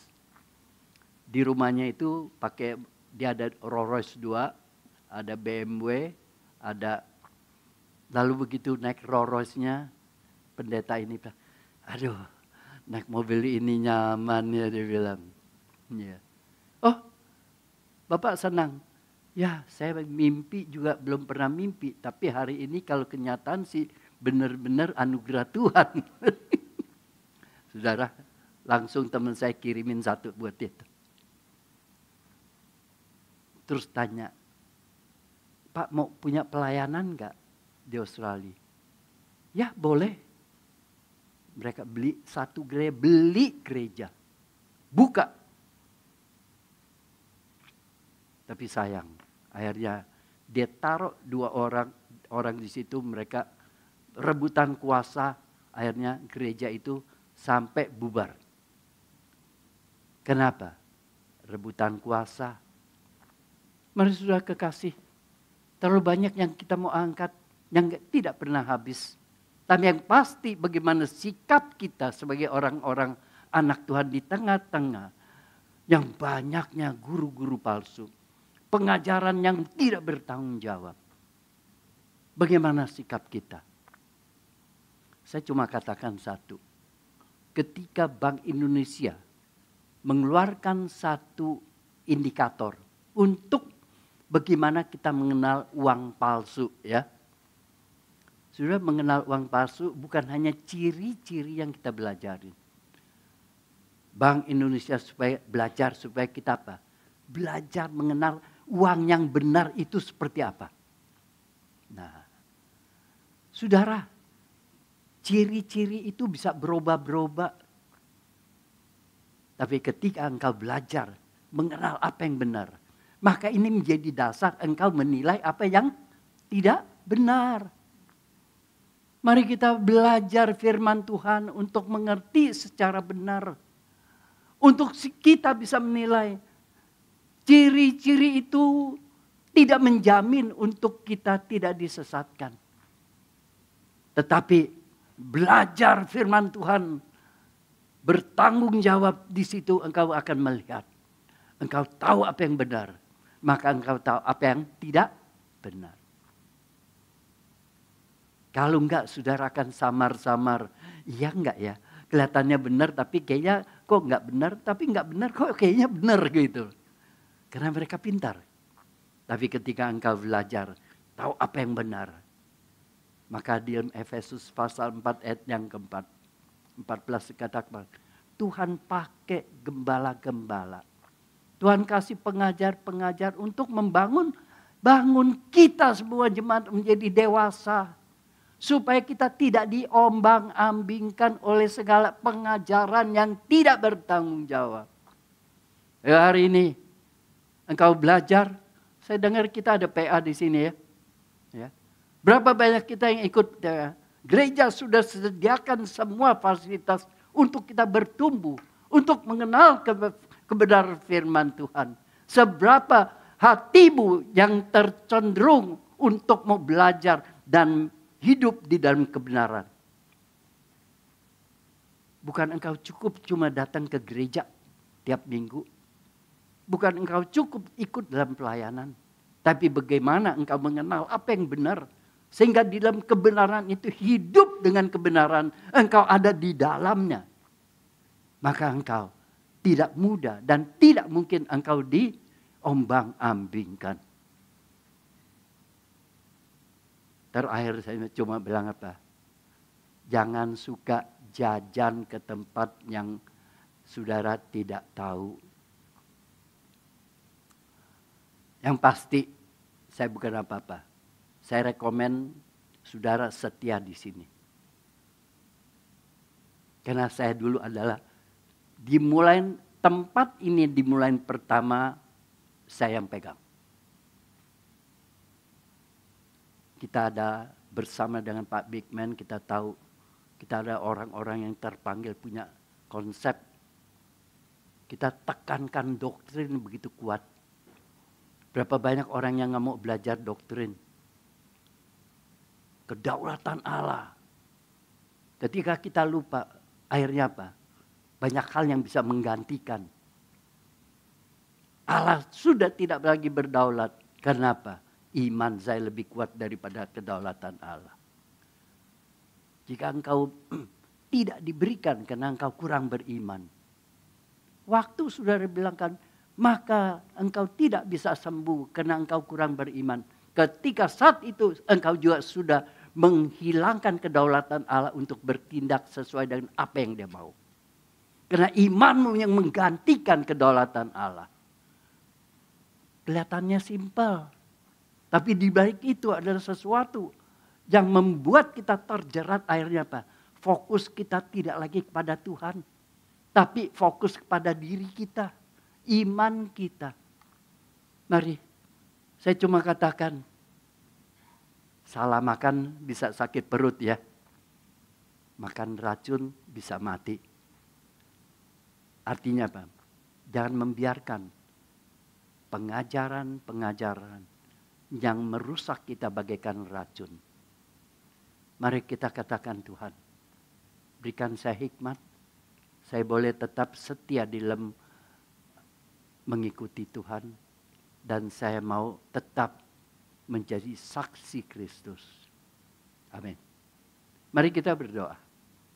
Di rumahnya itu pakai, dia ada Rolls Royce 2, ada BMW, ada, lalu begitu naik Rolls Royce-nya, pendeta ini bilang, aduh, naik mobil ini nyaman ya, dia bilang. Ya. Oh, Bapak senang. Ya, saya mimpi juga belum pernah mimpi. Tapi hari ini kalau kenyataan sih benar-benar anugerah Tuhan. Saudara, langsung teman saya kirimin satu buat itu. Terus tanya, Pak mau punya pelayanan nggak di Australia? Ya boleh. Mereka beli satu gereja, beli gereja. Buka. Tapi sayang, akhirnya dia taruh 2 orang di situ, mereka rebutan kuasa, akhirnya gereja itu sampai bubar. Kenapa? Rebutan kuasa. Mari sudah kekasih, terlalu banyak yang kita mau angkat, yang tidak pernah habis. Tapi yang pasti bagaimana sikap kita sebagai orang-orang anak Tuhan di tengah-tengah yang banyaknya guru-guru palsu. Pengajaran yang tidak bertanggung jawab. Bagaimana sikap kita? Saya cuma katakan satu. Ketika Bank Indonesia mengeluarkan satu indikator untuk bagaimana kita mengenal uang palsu, ya. Sudah mengenal uang palsu bukan hanya ciri-ciri yang kita belajarin. Bank Indonesia belajar supaya kita apa? Belajar mengenal uang yang benar itu seperti apa. Nah, saudara, ciri-ciri itu bisa berubah-berubah. Tapi ketika engkau belajar mengenal apa yang benar, maka ini menjadi dasar engkau menilai apa yang tidak benar. Mari kita belajar firman Tuhan untuk mengerti secara benar. Untuk kita bisa menilai. Ciri-ciri itu tidak menjamin untuk kita tidak disesatkan. Tetapi belajar firman Tuhan, bertanggung jawab di situ engkau akan melihat. Engkau tahu apa yang benar, maka engkau tahu apa yang tidak benar. Kalau enggak, saudara akan samar-samar. Iya enggak ya? Kelihatannya benar tapi kayaknya kok enggak benar, tapi enggak benar kok kayaknya benar gitu. Karena mereka pintar. Tapi ketika engkau belajar, tahu apa yang benar. Maka di Efesus pasal 4 ayat yang keempat, 14 dikatakan, Tuhan pakai gembala-gembala. Tuhan kasih pengajar-pengajar untuk bangun kita semua jemaat menjadi dewasa. Supaya kita tidak diombang-ambingkan oleh segala pengajaran yang tidak bertanggung jawab. Ya, hari ini engkau belajar, saya dengar kita ada PA di sini ya. Ya. Berapa banyak kita yang ikut ya. Gereja sudah sediakan semua fasilitas untuk kita bertumbuh, untuk mengenal kebenaran firman Tuhan. Seberapa hatimu yang tercenderung untuk mau belajar dan hidup di dalam kebenaran. Bukan engkau cukup cuma datang ke gereja tiap minggu. Bukan engkau cukup ikut dalam pelayanan. Tapi bagaimana engkau mengenal apa yang benar. Sehingga di dalam kebenaran itu hidup dengan kebenaran. Engkau ada di dalamnya. Maka engkau tidak mudah dan tidak mungkin engkau diombang-ambingkan. Terakhir saya cuma bilang apa? Jangan suka jajan ke tempat yang saudara tidak tahu. Yang pasti saya bukan apa-apa. Saya rekomen saudara setia di sini. Karena saya dulu adalah tempat ini dimulai pertama saya yang pegang. Kita ada bersama dengan Pak Bigman, kita tahu kita ada orang-orang yang terpanggil punya konsep. Kita tekankan doktrin begitu kuat. Berapa banyak orang yang nggak mau belajar doktrin. Kedaulatan Allah. Ketika kita lupa, akhirnya apa? Banyak hal yang bisa menggantikan. Allah sudah tidak lagi berdaulat. Karena apa? Iman saya lebih kuat daripada kedaulatan Allah. Jika engkau tidak diberikan karena engkau kurang beriman. Waktu saudara bilang kan, maka engkau tidak bisa sembuh karena engkau kurang beriman. Ketika saat itu engkau juga sudah menghilangkan kedaulatan Allah untuk bertindak sesuai dengan apa yang dia mau. Karena imanmu yang menggantikan kedaulatan Allah. Kelihatannya simpel. Tapi di balik itu adalah sesuatu yang membuat kita terjerat, akhirnya apa? Fokus kita tidak lagi kepada Tuhan. Tapi fokus kepada diri kita. Iman kita. Mari, saya cuma katakan, salah makan bisa sakit perut ya. Makan racun bisa mati. Artinya apa? Jangan membiarkan pengajaran-pengajaran yang merusak kita bagaikan racun. Mari kita katakan, Tuhan, berikan saya hikmat. Saya boleh tetap setia di dalam mengikuti Tuhan. Dan saya mau tetap menjadi saksi Kristus. Amin. Mari kita berdoa.